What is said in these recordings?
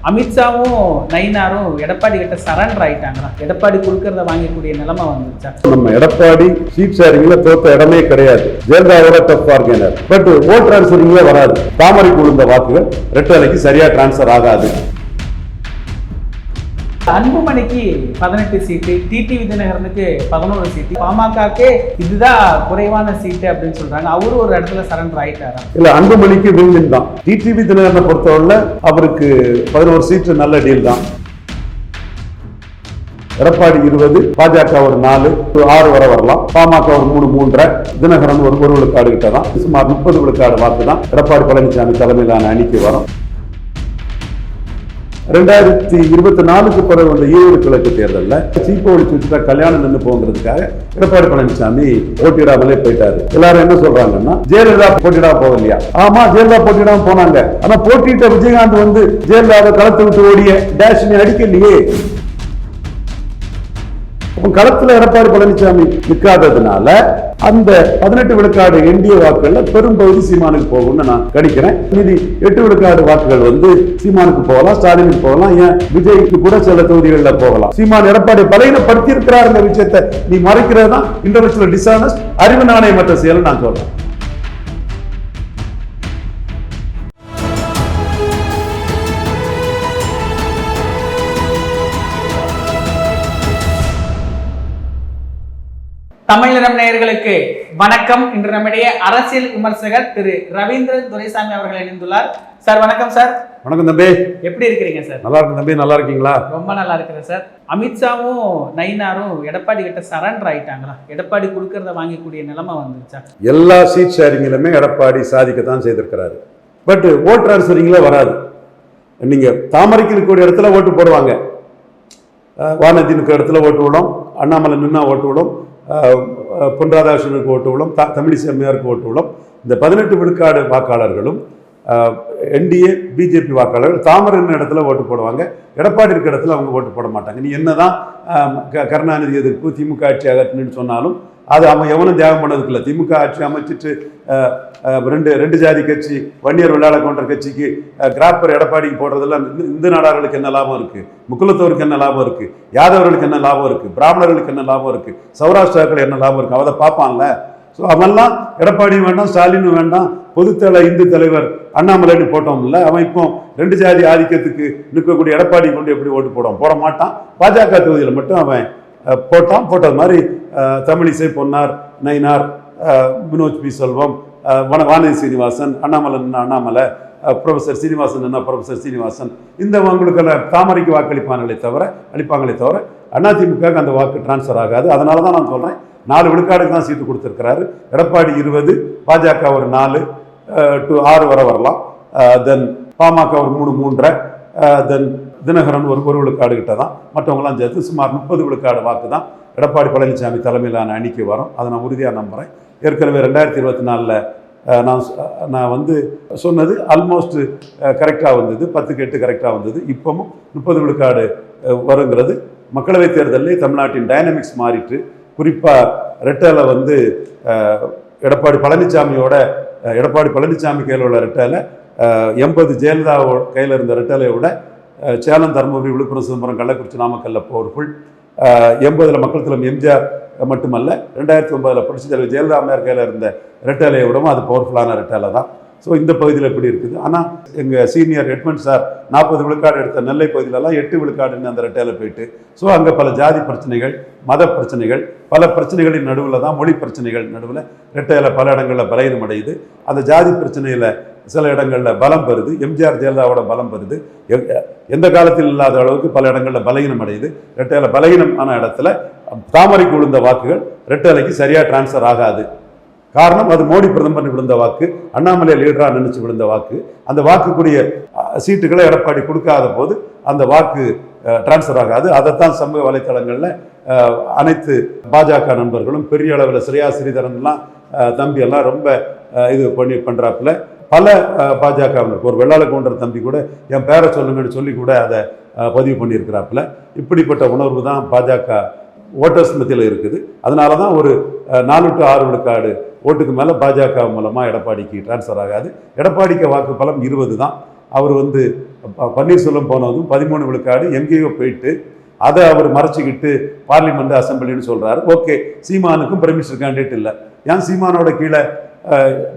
அமித்ஷாவும் நயினாரும் எடப்பாடி கிட்ட சரண்டர் ஆயிட்டாங்களா? எடப்பாடி கொடுக்கறத வாங்கக்கூடிய நிலைமை வந்துருச்சா? நம்ம எடப்பாடி சீட் ஷேரிங்ல தோத்த இடமே கிடையாது. ஜெயலலிதாவோட டஃப் பார்கனர். பட் ஓட் டிரான்ஸ்பரிங்ல வராது. தாமரைக்கு விழுந்த வாக்குகள் ரெட்டலைக்கு சரியா டிரான்ஸ்பர் ஆகாது. அன்புமணிக்கு 18 சீட்டு, டிடிவி தினகரனுக்கு 11 சீட்டு, பாமகக்கு இதுதான் குறைவான சீட்டு அப்படின்னு சொல்றாங்க. அவரு ஒரு இடத்துல சரண்டர் ஆயிட்டாரா? இல்ல, அன்புமணிக்கு வின் தான். டிடிவி தினகரனை பொறுத்தவரை அவருக்கு 11 சீட்டு நல்ல டீல் தான். எடப்பாடி 20, பாஜக ஒரு 4, 6 வரை வரலாம். பாமக ஒரு 3, 3.5, தினகரன் ஒரு விழுக்காடு கிட்ட தான். சுமார் 30 விழுக்காடு வாக்கு தான் எடப்பாடி பழனிசாமி தலைமையிலான அணிக்கு வரும். 2024 பிறகு வந்த ஈரோடு கிழக்கு தேர்தலில் சீப்பை ஒழிச்சு வச்சுட்டா கல்யாணம் நின்று போங்கிறதுக்காக எடப்பாடி பழனிசாமி போட்டியிடாமலே போயிட்டாரு. எல்லாரும் என்ன சொல்றாங்கன்னா ஜெயலலிதா போட்டியிடா போகலையா? ஆமா, ஜெயலலிதா போட்டியிடாம போனாங்க. ஆனா போட்டியிட்ட விஜயகாந்த் வந்து ஜெயலலிதாவை களத்தை விட்டு ஓடிய டேஷ் அடிக்கலையே. களத்துல எடப்பாடி பழனிசாமி நிற்காததுனால அந்த 18 விழுக்காடு என்டிஏ வாக்குகள்ல பெரும்பகுதி சீமானுக்கு போகும்னு நான் கணிக்கிறேன். மீதி 8 விழுக்காடு வாக்குகள் வந்து சீமானுக்கு போகலாம், ஸ்டாலினுக்கு போகலாம், ஏன் விஜய்க்கு கூட சில தொகுதிகளில் போகலாம். சீமான் எடப்பாடி பலகீனப்படுத்தி இருக்கிறாருங்கிற விஷயத்தை நீ மறைக்கிறது தான் இன்டர்நேஷனல் டிஸ்ஆனஸ்ட், அறிவு நாணயமற்ற செயல் நான் சொல்றேன். தமிழகம் நேயர்களுக்கு வணக்கம். இன்று நம்முடைய அரசியல் விமர்சகர் திரு ரவீந்திரன் துரைசாமி அவர்கள் இணைந்துள்ளார். சார் வணக்கம். சார் வணக்கம் தம்பி, எப்படி இருக்கிறீங்க சார்? நல்லா இருக்கு தம்பி, நல்லா இருக்கீங்களா? ரொம்ப நல்லா இருக்கிறேன் சார். அமித்ஷாவும் நயினாரும் எடப்பாடி கிட்ட சரண்டர் ஆயிட்டாங்களா? எடப்பாடி கொடுக்கறத வாங்கக்கூடிய நிலைமை வந்துருச்சா? எல்லா சீட் ஷேரிங்கிலுமே எடப்பாடி சாதிக்கத்தான் செய்திருக்கிறாரு. பட் ஓட் டிரான்ஸ்பரிங்ல வராது. நீங்க தாமரைக்கு இருக்கக்கூடிய இடத்துல ஓட்டு போடுவாங்க, வானதி இருக்கிற இடத்துல ஓட்டு விடும், அண்ணாமலை நின்னா ஓட்டு விடும், பொன் ராதாகிருஷ்ணனுக்கு ஓட்டு விடும், தமிழிசை அம்மையாருக்கு ஓட்டு விடும். இந்த 18 விழுக்காடு வாக்காளர்களும் என்டிஏ பிஜேபி வாக்காளர்கள் தாமரை இடத்துல ஓட்டு போடுவாங்க. எடப்பாடி இருக்கிற இடத்துல அவங்க ஓட்டு போட மாட்டாங்க. நீ என்னதான் கருணாநிதி எதிர்ப்பு, திமுக ஆட்சி அகற்றுன்னு சொன்னாலும் அது அவன் எவனும் தியாகம் பண்ணதுக்கு இல்லை. திமுக ஆட்சி அமைச்சிட்டு ரெண்டு ஜாதி கட்சி, வன்னியர் வெள்ளாள கவுண்டர் கட்சிக்கு கிராப்பர் எடப்பாடிக்கு போடுறதெல்லாம் இந்து நாடார்களுக்கு என்ன லாபம் இருக்கு? முக்குலத்தோருக்கு என்ன லாபம் இருக்கு? யாதவர்களுக்கு என்ன லாபம் இருக்கு? பிராமணர்களுக்கு என்ன லாபம் இருக்கு? சௌராஷ்டிராக்கள் என்ன லாபம் இருக்கு? அவதை பார்ப்பான்ல. ஸோ அவன்லாம் எடப்பாடியும் வேண்டாம், ஸ்டாலினும் வேண்டாம், பொதுத்தலை இந்து தலைவர் அண்ணாமலைன்னு போட்டோம்ல. அவன் இப்போ 2 ஜாதி ஆதிக்கத்துக்கு நிற்கக்கூடிய எடப்பாடி கொண்டு எப்படி ஓட்டு போட மாட்டான். பாஜக தொகுதியில் மட்டும் அவன் போட்டது மாதிரி தமிழிசை, பொன்னார், நயினார், வினோத் பி செல்வம், வானதி சீனிவாசன், அண்ணாமலை, ப்ரொஃபசர் சீனிவாசன் என்ன ப்ரொஃபசர் சீனிவாசன், இந்த அவங்களுக்கெல்லாம் தாமரைக்கு வாக்களிப்பாங்களே தவிர அதிமுக அந்த வாக்கு டிரான்ஸ்ஃபர் ஆகாது. அதனால தான் நான் சொல்கிறேன் 4 விழுக்காடுக்கு தான் சீட்டு கொடுத்துருக்கிறாரு. எடப்பாடி 20, பாஜக ஒரு 4 to 6 வரை வரலாம். தென் பாமக ஒரு 3, 3.5, தென் தினகரன் ஒரு விழுக்காடு கிட்ட தான். மற்றவங்களாம் சேர்த்து சுமார் 30 விழுக்காடு வாக்கு தான் எடப்பாடி பழனிசாமி தலைமையிலான அணிக்கு வரும். அதை நான் உறுதியாக நம்புகிறேன். ஏற்கனவே 2024 நான் வந்து சொன்னது ஆல்மோஸ்ட் கரெக்டாக வந்தது, 10க்கு 8 கரெக்டாக வந்தது. இப்போவும் 30 விழுக்காடு வருங்கிறது. மக்களவைத் தேர்தலிலே தமிழ்நாட்டின் டைனமிக்ஸ் மாறிட்டு, குறிப்பாக ரெட்டலை வந்து எடப்பாடி பழனிசாமி கையில் உள்ள ரெட்டலை 80 ஜெயலலிதா கையில் இருந்த ரெட்டலையை விட சேலம், தருமபுரி, விழுப்புரம், சிதம்பரம், கள்ளக்குறிச்சி, நாமக்கல்ல பவர்ஃபுல். 80 மக்கள் தலைவர் எம்ஜிஆர் மட்டுமல்ல, 2009 புரட்சித் தலைவர் ஜெயலலிதா அம்மையார் கையில் இருந்த ரெட்டலையை விடவும் அது பவர்ஃபுல்லான ரெட்டலை தான். ஸோ இந்த பகுதியில் எப்படி இருக்குது? ஆனால் எங்கள் சீனியர் எட்மண்ட் சார் 40 விழுக்காடு எடுத்த நெல்லை பகுதியிலலாம் 8 விழுக்காடுன்னு அந்த ரெட்டையில் போயிட்டு, ஸோ அங்கே பல ஜாதி பிரச்சனைகள், மத பிரச்சனைகள், பல பிரச்சனைகளின் நடுவில் தான், மொழி பிரச்சனைகள் நடுவில் ரெட்டையில் பல இடங்களில் பலகீனம் அடையுது. அந்த ஜாதி பிரச்சனையில் சில இடங்களில் பலம் பெறுது. எம்ஜிஆர் ஜெயலலிதாவோட பலம் பெறுது. எந்த காலத்தில் இல்லாத அளவுக்கு பல இடங்களில் பலகீனம் அடையுது. ரெட்டையில் பலகீனமான இடத்துல தாமரைக்கு விழுந்த வாக்குகள் ரெட்டைலைக்கு சரியாக டிரான்ஸ்ஃபர் ஆகாது. காரணம், அது மோடி பிரதமர் விழுந்த வாக்கு, அண்ணாமலை லீடராக நினைச்சு விழுந்த வாக்கு. அந்த வாக்குக்குரிய சீட்டுகளை எடப்பாடி கொடுக்காத போது அந்த வாக்கு டிரான்ஸ்ஃபர் ஆகாது. அதைத்தான் சமூக வலைத்தளங்களில் அனைத்து பாஜக நண்பர்களும் பெரிய அளவில் ஸ்ரீதரன்லாம் தம்பி எல்லாம் ரொம்ப இது பண்ணுறாப்புல. பல பாஜகவினர், ஒரு வெள்ளாள கவுண்டர் தம்பி கூட என் பேரை சொல்லுங்கன்னு சொல்லி கூட அதை பதிவு பண்ணியிருக்கிறாப்புல. இப்படிப்பட்ட உணர்வு தான் பாஜக ஓட்டர்ஸ் மத்தியில் இருக்குது. அதனால தான் ஒரு 4 to 6 விழுக்காடு ஓட்டுக்கு மேலே பாஜக மூலமாக எடப்பாடிக்கு டிரான்ஸ்ஃபர் ஆகாது. எடப்பாடிக்கு வாக்கு பலம் 20 தான். அவர் வந்து பன்னீர்செல்வம் போனதும் 13 விழுக்காடு எங்கேயோ போயிட்டு அதை அவர் மறைச்சிக்கிட்டு பார்லிமெண்ட் அசம்பிளின்னு சொல்றாரு. ஓகே, சீமானுக்கும் பிரைம் மினிஸ்டர் கேண்டிடேட் இல்லை. ஏன் சீமானோட கீழே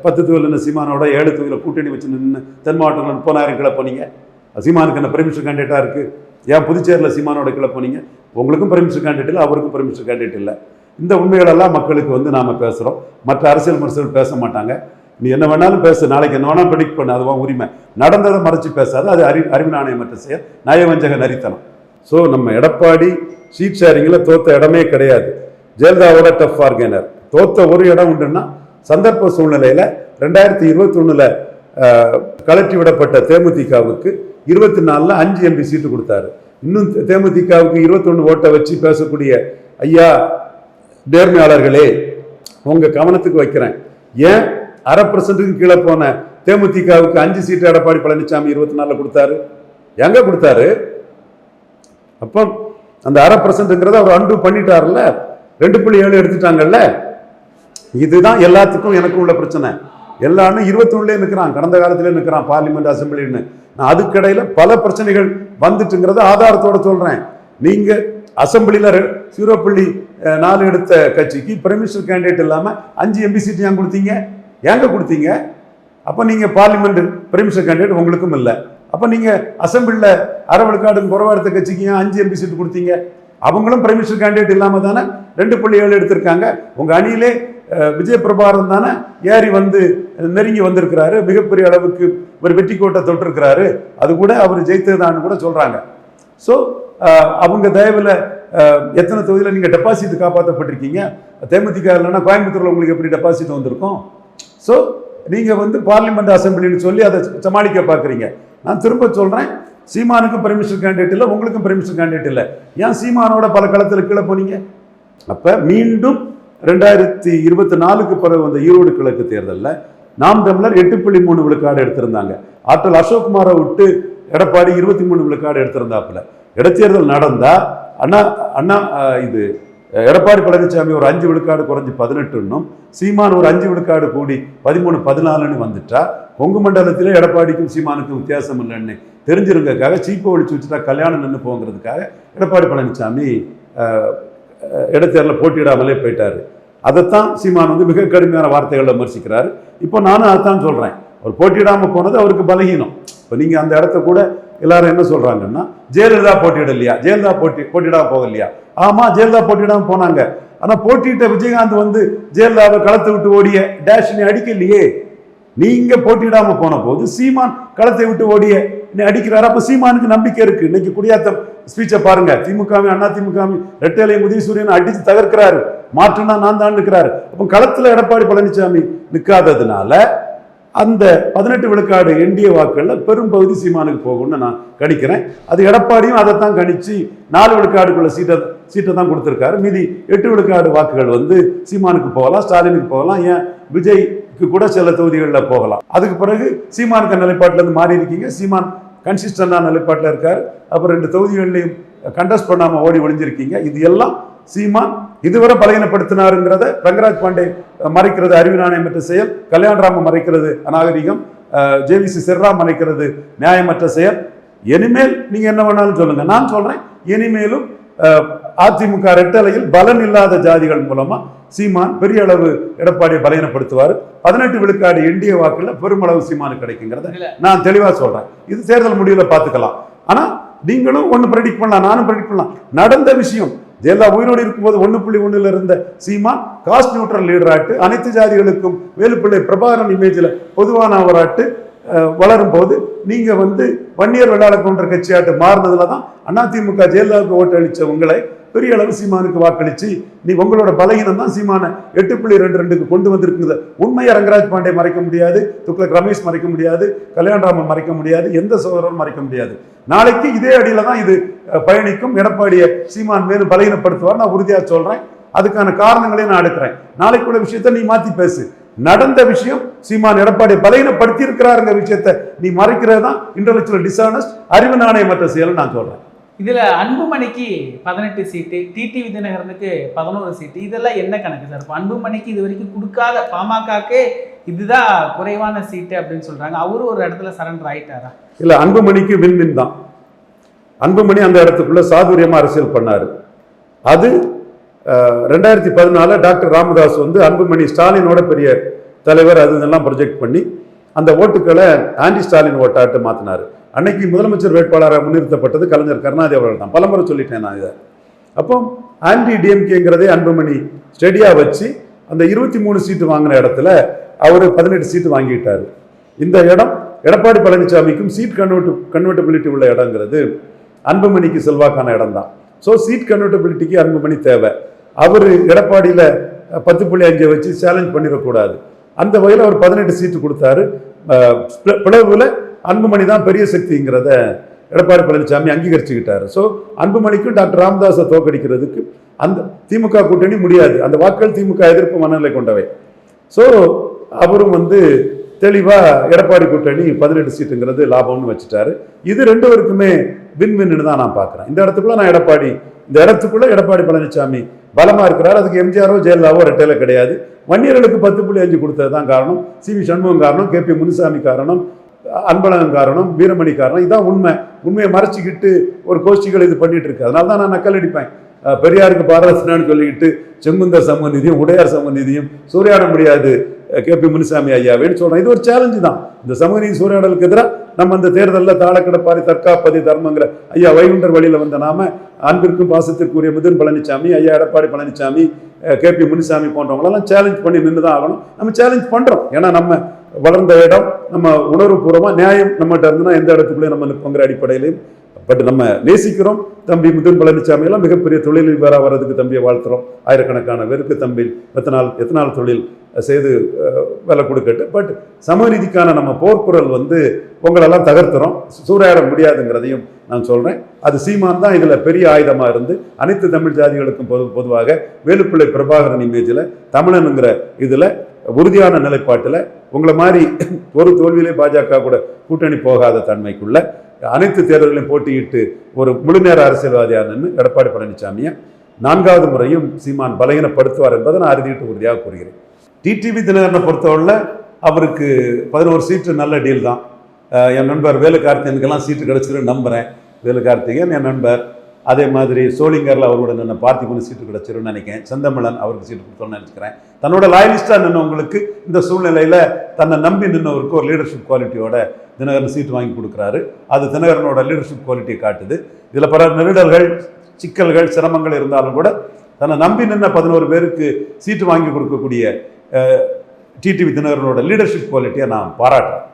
10 தொகுதியில் சீமானோட 7 தொகுதியில் கூட்டணி வச்சு நின்று தென் மாவட்டங்கள் 30,000 கீழே போனீங்க? சீமானுக்கு என்ன பிரைம் மினிஸ்டர் கேண்டிடேட்டா இருக்கு? ஏன் புதுச்சேரியில் சீமானோட கீழே போனீங்க? உங்களுக்கும் பிரைம் மினிஸ்டர் கேண்டிடேட் இல்லை, அவருக்கும் பிரைம் மினிஸ்டர் கேண்டிடேட் இல்லை. இந்த உண்மைகளெல்லாம் மக்களுக்கு நாம பேசுறோம். மற்ற அரசியல் மனுஷர்கள் பேச மாட்டாங்க. நீ என்ன வேணாலும் பேசு, நாளைக்கு என்ன வேணாலும் ப்ரெடிக்ட் பண்ணு, அதுவா உரிமை. நடந்ததை மறைச்சு பேசாது, அது அறிவு நாணயமற்ற செயல், நயவஞ்சக நரித்தனம். ஸோ நம்ம எடப்பாடி சீட் ஷேரிங்கில் தோத்த இடமே கிடையாது. ஜெயலலிதாவோட டஃப் ஆர்கனைனர். தோத்த ஒரு இடம் உண்டுன்னா சந்தர்ப்ப சூழ்நிலையில் 2021 கலட்டி விடப்பட்ட தேமுதிகவுக்கு 24ல் 5 MP சீட்டு கொடுத்தாரு. இன்னும் தேமுதிகவுக்கு 21 ஓட்டை வச்சு பேசக்கூடிய ஐயா நேர்மையாளர்களே, உங்க கவனத்துக்கு வைக்கிறேன். ஏன் 1/2% கீழே போன தேமுதிகவுக்கு 5 சீட்டு எடப்பாடி பழனிசாமி 24ல் கொடுத்தாரு? எங்க கொடுத்தாரு? அப்போ அந்த 1/2%ங்கிறத அவர் அண்டு பண்ணிட்டார்ல, 2.7 எடுத்துட்டாங்கல்ல. இதுதான் எல்லாத்துக்கும் எனக்கு உள்ள பிரச்சனை. எல்லாரும் 21லே நிற்கிறான், கடந்த காலத்திலே நிற்கிறான் பார்லிமெண்ட் அசம்பிளின்னு. நான் அதுக்கடையில பல பிரச்சனைகள் வந்துட்டுங்கிறத ஆதாரத்தோட சொல்றேன். நீங்க அசம்பிளில 0.4 எடுத்த கட்சிக்கு பிரைம் மினிஸ்டர் கேண்டிடேட் இல்லாம 5 MP சீட்டு ஏன் கொடுத்தீங்க? ஏங்க கொடுத்தீங்க? அப்ப நீங்க பார்லிமெண்ட் பிரைம் மினிஸ்டர் கேண்டிடேட் உங்களுக்கும் இல்லை. அப்ப நீங்க அசம்பிளில 1/2 விழுக்காடு குறைவா எடுத்த கட்சிக்கு ஏன் 5 MP சீட்டு கொடுத்தீங்க? அவங்களும் பிரைம் மினிஸ்டர் கேண்டிடேட் இல்லாம தானே 2.7 எடுத்திருக்காங்க. உங்க அணியிலே விஜய் பிரபாகரன் தானே ஏறி நெருங்கி வந்திருக்கிறாரு, மிகப்பெரிய அளவுக்கு ஒரு வெற்றி கோட்டை தொட்டிருக்கிறாரு. அது கூட அவர் ஜெயித்ததான்னு கூட சொல்றாங்க. ஸோ அவங்க தயவுல எத்தனை தொகுதியில் நீங்க டெபாசிட் காப்பாற்றப்பட்டிருக்கீங்க? தேமுதிக இல்லைன்னா கோயம்புத்தூர்ல உங்களுக்கு எப்படி டெபாசிட் வந்திருக்கும்? ஸோ நீங்க பார்லிமெண்ட் அசம்பிளின்னு சொல்லி அதை சமாளிக்க பார்க்குறீங்க. நான் திரும்ப சொல்றேன், சீமானுக்கும் பிரைம் மினிஸ்டர் கேண்டிடேட் இல்லை, உங்களுக்கும் பிரைம் மினிஸ்டர் கேண்டிடேட் இல்லை. ஏன் சீமானோட பல களத்தில் கீழே போனீங்க? அப்ப மீண்டும் 2024க்கு பிறகு வந்த ஈரோடு கிழக்கு தேர்தலில் நாம் தமிழர் 8.3 விழுக்காடு எடுத்திருந்தாங்க. ஆற்றல் அசோக்குமாரை விட்டு எடப்பாடி 23 விழுக்காடு எடுத்திருந்தாப்புல. இடைத்தேர்தல் நடந்தா இது எடப்பாடி பழனிசாமி ஒரு 5 விழுக்காடு குறைஞ்சி 18ன்னும் சீமான் ஒரு 5 விழுக்காடு கூடி 13-14ன்னு வந்துட்டா கொங்கு மண்டலத்திலே எடப்பாடிக்கும் சீமானுக்கும் வித்தியாசம் இல்லைன்னு தெரிஞ்சிருக்கிறதுக்காக சீப்பை ஒழிச்சு வச்சுட்டா கல்யாணம் நின்று போங்கிறதுக்காக எடப்பாடி பழனிசாமி இடைத்தேர்தலில் போட்டியிடாமலே போயிட்டாரு. அதைத்தான் சீமான் மிக கடுமையான வார்த்தைகளில் விமர்சிக்கிறாரு. இப்போ நானும் அதைத்தான் சொல்றேன், அவர் போட்டியிடாமல் போனது அவருக்கு பலகீனம். இப்போ நீங்க அந்த இடத்த கூட எல்லாரும் என்ன சொல்றாங்கன்னா, ஜெயலலிதா போட்டியிடலையா, ஜெயலலிதா போட்டியிடாம போகலையா? ஆமா, ஜெயலலிதா போட்டியிடாம போனாங்க. ஆனா போட்டியிட்ட விஜயகாந்த் ஜெயலலிதாவை களத்தை விட்டு ஓடிய டேஷ் நீ அடிக்கலையே. நீங்க போட்டியிடாம போன போது சீமான் களத்தை விட்டு ஓடிய நீ அடிக்கிறாரு. அப்ப சீமானுக்கு நம்பிக்கை இருக்கு. இன்னைக்கு குடியாத்தம் ஸ்பீச்சை பாருங்க, திமுகவி அண்ணா திமுகவி ரெட்டேலை உதயசூரியன் அடிச்சு தகர்க்கிறாரு. மாற்றுனா நான் தான் நிற்கிறாரு. அப்போ களத்துல எடப்பாடி பழனிசாமி நிற்காததுனால அந்த 18 விழுக்காடு என்டிஏ வாக்குகள்ல பெரும்பகுதி சீமானுக்கு போகும்னு நான் கணிக்கிறேன். அது எடப்பாடியும் அதைத்தான் கணிச்சு 4 விழுக்காடுக்குள்ள சீட்டை தான் கொடுத்திருக்காரு. மீதி 8 விழுக்காடு வாக்குகள் சீமானுக்கு போகலாம், ஸ்டாலினுக்கு போகலாம், ஏன் விஜய்க்கு கூட சில தொகுதிகளில் போகலாம். அதுக்கு பிறகு சீமானுக்கு நிலைப்பாட்டில இருந்து மாறி இருக்கீங்க. சீமான் கன்சிஸ்டன்டான நிலைப்பாட்டில் இருக்காரு. அப்புறம் 2 தொகுதிகள்லையும் கண்டஸ்ட் பண்ணாம ஓடி ஒளிஞ்சிருக்கீங்க. இது எல்லாம் சீமான் இதுவரை பலகீனப்படுத்தினாருங்கிறத ரங்கராஜ் பாண்டே மறைக்கிறது அறிவு நாணயமற்ற செயல், கல்யாணராம மறைக்கிறது அநாகரிகம், ஜேவிசி செர்ரா மறைக்கிறது நியாயமற்ற செயல். இனிமேல் நீங்க என்ன வேணாலும் சொல்லுங்க, நான் சொல்றேன், இனிமேலும் அதிமுக ரெட்டலையில் பலன் இல்லாத ஜாதிகள் மூலமா சீமான் பெரிய அளவு எடப்பாடியை பலகீனப்படுத்துவார். 18 விழுக்காடு என்டிஏ வாக்குல பெருமளவு சீமானுக்கு கிடைக்குங்கிறத நான் தெளிவா சொல்றேன். இது தேர்தல் முடிவுல பாத்துக்கலாம். ஆனா நீங்களும் ஒன்னு ப்ரெடிக்ட் பண்ணலாம், நானும் ப்ரெடிக்ட் பண்ணலாம். நடந்த விஷயம், ஜெயலலிதா உயிரோடு இருக்கும்போது 1.1 இருந்த சீமான் காஸ்ட் நியூட்ரல் லீடராட்டு, அனைத்து ஜாதிகளுக்கும் வேலுப்பிள்ளை பிரபாகரன் இமேஜில் பொதுவானவராட்டு வளரும் போது நீங்க வன்னியர் வெள்ளாள கவுண்டர் கட்சியாட்டு மாறினதுல தான் அதிமுக ஜெயலலிதாவுக்கு ஓட்டு அளிச்ச உங்களை பெரிய அளவு சீமானுக்கு வாக்களிச்சு நீ உங்களோட பலகீனம் தான் சீமான 8.22க்கு கொண்டு வந்திருக்குது. உண்மையை ரங்கராஜ் பாண்டே மறைக்க முடியாது, துக்ளக் ரமேஷ் மறைக்க முடியாது, கல்யாணராமன் மறைக்க முடியாது, எந்த சோதரரும் மறைக்க முடியாது. நாளைக்கு இதே அடியில தான் இது பயணிக்கும். எடப்பாடியை சீமான் மேலும் பலகீனப்படுத்துவார், நான் உறுதியா சொல்றேன். அதுக்கான காரணங்களையும் நான் எடுக்கிறேன். நாளைக்குள்ள விஷயத்த நீ மாத்தி பேசு. நடந்த விஷயம் சீமான் எடப்பாடியை பலகீனப்படுத்தி இருக்கிறாருங்கிற விஷயத்த நீ மறைக்கிறது தான் இன்டெலெக்சுவல் டிஸ்ஆனஸ்ட், அறிவு நாணயமற்ற செயல் நான் சொல்றேன். இதுல அன்புமணிக்கு 18 சீட்டு, டிடிவி தினகரனுக்கு 11 சீட்டு, இதெல்லாம் என்ன கணக்கு சார்? இப்போ அன்புமணிக்கு இது வரைக்கும் கொடுக்காத, பாமகக்கு இதுதான் குறைவான சீட்டு அப்படின்னு சொல்றாங்க. அவரு ஒரு இடத்துல சரண்டர் ஆயிட்டாரா? இல்ல, அன்புமணிக்கு வின் தான். அன்புமணி அந்த இடத்துக்குள்ள சாதுரியமா அரசியல் பண்ணாரு. அது 2014 டாக்டர் ராமதாஸ் வந்து அன்புமணி ஸ்டாலினோட பெரிய தலைவர் அது இதெல்லாம் ப்ரொஜெக்ட் பண்ணி அந்த ஓட்டுக்களை ஆன்டி ஸ்டாலின் ஓட்டாட்டு மாத்தினாரு. அன்னைக்கு முதலமைச்சர் வேட்பாளராக முன்னிறுத்தப்பட்டது கலைஞர் கருணாநிதி அவர்கள் தான். பலமுறை சொல்லிட்டேன் நான் இதை. அப்போ ஆன்டி டிஎம்கேங்கிறதே அன்புமணி ஸ்டெடியா வச்சு அந்த 23 சீட்டு வாங்கின இடத்துல அவர் 18 சீட்டு வாங்கிட்டாரு. இந்த இடம் எடப்பாடி பழனிசாமிக்கும் சீட் கன்வெர்டபிலிட்டி உள்ள இடங்கிறது அன்புமணிக்கு செல்வாக்கான இடம் தான். ஸோ சீட் கன்வெர்டபிலிட்டிக்கு அன்புமணி தேவை. அவர் எடப்பாடியில் 10.5 வச்சு சேலஞ்ச் பண்ணிடக்கூடாது. அந்த வகையில் அவர் 18 சீட்டு கொடுத்தாரு. பிளவுல அன்புமணி தான் பெரிய சக்திங்கிறத எடப்பாடி பழனிசாமி அங்கீகரிச்சுக்கிட்டாரு. ஸோ அன்புமணிக்கும் டாக்டர் ராமதாஸை தோக்கடிக்கிறதுக்கு அந்த திமுக கூட்டணி முடியாது. அந்த வாக்கள் திமுக எதிர்ப்பு மனநிலை கொண்டவை. ஸோ அவரும் வந்து தெளிவாக எடப்பாடி கூட்டணி 18 சீட்டுங்கிறது லாபம்னு வச்சுட்டாரு. இது ரெண்டு பேருக்குமே வின் தான் நான் பார்க்குறேன். இந்த இடத்துக்குள்ள எடப்பாடி பழனிசாமி பலமாக இருக்கிறார். அதுக்கு எம்ஜிஆரோ ஜெயலலிதாவோ ரெட்டையில கிடையாது. வன்னியர்களுக்கு 10.5 கொடுத்தது தான் காரணம். சிவி சண்முகம் காரணம், KP முனுசாமி காரணம், அன்பழகன் காரணம், வீரமணி காரணம். இதுதான் உண்மையை மறைச்சிக்கிட்டு ஒரு கோஷ்டிகள் இது பண்ணிட்டு இருக்கு. அதனால தான் நான் நக்கல் அடிப்பேன். பெரியாருக்கு பாரதத்தினான்னு சொல்லிக்கிட்டு செங்குந்தர் சமூக நிதியும் உடையார் சமூக நிதியும் சூறையாட முடியாது KP முனுசாமி ஐயாவேன்னு சொல்றேன். இது ஒரு சேலஞ்சு தான். இந்த சமூக நீதி சூறையாடலுக்கு எதிராக நம்ம இந்த தேர்தலில் தாளக்கிடப்பாரி தற்காப்பதி தர்மங்கிற ஐயா வைகுண்டர் வழியில் வந்த நாம அன்பிற்கும் பாசத்திற்குரிய மிதுன் பழனிசாமி, ஐயா எடப்பாடி பழனிசாமி, KP முனுசாமி போன்றவங்களெல்லாம் சேலஞ்ச் பண்ணி நின்று தான் ஆகணும். நம்ம சேலஞ்ச் பண்றோம். ஏன்னா நம்ம வளர்ந்த இடம், நம்ம உணர்வுபூர்வமாக நியாயம் நம்மகிட்ட இருந்துன்னா எந்த இடத்துக்குள்ளேயும் நம்ம நிற்பங்கிற அடிப்படையிலையும் பட் நம்ம நேசிக்கிறோம். தம்பி மிதுன் பழனிசாமி எல்லாம் மிகப்பெரிய தொழிலதிபராக வர்றதுக்கு தம்பியை வாழ்த்துறோம். ஆயிரக்கணக்கான பேருக்கு தம்பி எத்தனால் தொழில் செய்து வேலை கொடுக்கட்டு. பட் சமநீதிக்கான நம்ம போர்க்குரல் வந்து உங்களெல்லாம் தகர்த்துறோம், சூறையாட முடியாதுங்கிறதையும் நான் சொல்றேன். அது சீமான் தான் இதுல பெரிய ஆயுதமா இருந்து அனைத்து தமிழ் ஜாதிகளுக்கும் பொதுவாக வேலுப்பிள்ளை பிரபாகரன் இமேஜில் தமிழனுங்கிற இதுல உறுதியான நிலைப்பாட்டில் உங்களை மாதிரி ஒரு தோல்வியிலே பாஜக கூட கூட்டணி போகாத தன்மைக்குள்ள அனைத்து தேர்தல்களையும் போட்டியிட்டு ஒரு முழுநேர அரசியல்வாதியானு எடப்பாடி பழனிசாமியை 4வது முறையும் சீமான் பலகீனப்படுத்துவார் என்பதை நான் அறுதிட்டு உறுதியாக கூறுகிறேன். டிடிவி தினகரனை பொறுத்தவரை அவருக்கு 11 சீட்டு நல்ல டீல் தான். என் நண்பர் வேலு கார்த்திகனுக்கெல்லாம் சீட்டு கிடைச்சிருன்னு நம்புகிறேன். வேலு கார்த்திகன் என் நண்பர். அதே மாதிரி சோளிங்கரில் அவரோட நின்று பார்த்திபனுக்கு சீட்டு கிடைச்சிருன்னு நினைக்கிறேன். செந்தமிழன் அவருக்கு சீட்டு கொடுத்தோன்னு நினைக்கிறேன். தன்னோட லாயலிஸ்டாக நின்றவங்களுக்கு இந்த சூழ்நிலையில் தன்னை நம்பி நின்றவருக்கு ஒரு லீடர்ஷிப் குவாலிட்டியோட தினகரன் சீட்டு வாங்கி கொடுக்குறாரு. அது தினகரனோட லீடர்ஷிப் குவாலிட்டியை காட்டுது. இதில் பல நெருடல்கள், சிக்கல்கள், சிரமங்கள் இருந்தாலும் கூட தன்னை நம்பி நின்ற 11 பேருக்கு சீட்டு வாங்கி கொடுக்கக்கூடிய டிடிவி தினகரனோட லீடர்ஷிப் குவாலிட்டியை நான் பாராட்டுறேன்.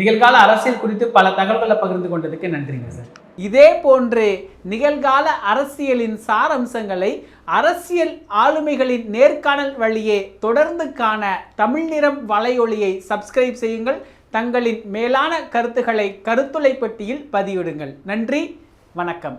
நிகழ்கால அரசியல் குறித்து பல தகவல்களை பகிர்ந்து கொண்டதுக்கு நன்றிங்க சார். இதே போன்று நிகழ்கால அரசியலின் சாரம்சங்களை அரசியல் ஆளுமைகளின் நேர்காணல் வழியே தொடர்ந்து காண தமிழ் நிறம் வலையொலியை சப்ஸ்கிரைப் செய்யுங்கள். தங்களின் மேலான கருத்துக்களை கருத்துளை பெட்டியில் பதிவிடுங்கள். நன்றி, வணக்கம்.